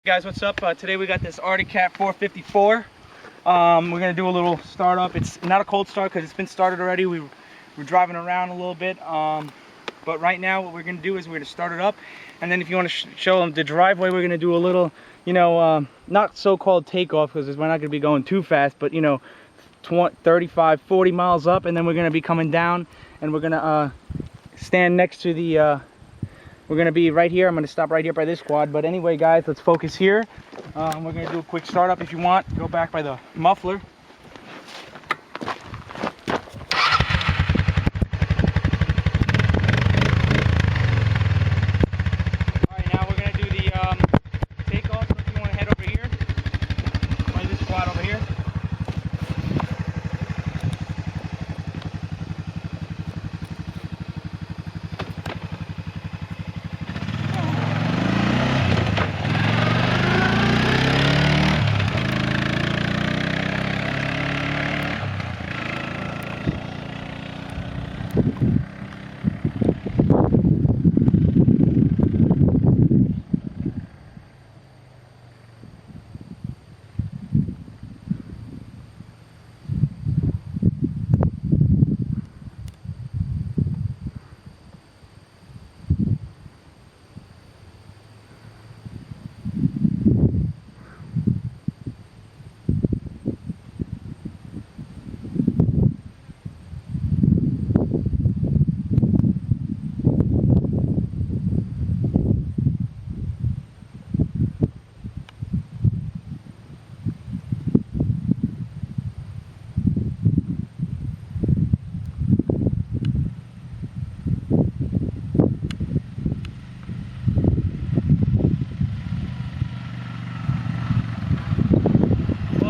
Guys, what's up? Today we got this Arctic Cat 454. We're gonna do a little startup. It's not a cold start because it's been started already. We're driving around a little bit, but right now what we're gonna do is we're gonna start it up, and then if you want to show them the driveway, we're gonna do a little, you know, not so-called takeoff because we're not gonna be going too fast, but you know, 35, 40 miles up, and then we're gonna be coming down, and we're gonna stand next to the. We're gonna be right here. I'm gonna stop right here by this quad. But anyway, guys, let's focus here. We're gonna do a quick startup. If you want, go back by the muffler. All right, now we're gonna do the takeoff. So if you want to head over here, by this quad over here.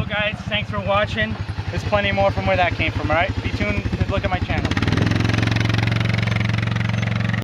Guys, thanks for watching. There's plenty more from where that came from, alright? Be tuned to look at my channel.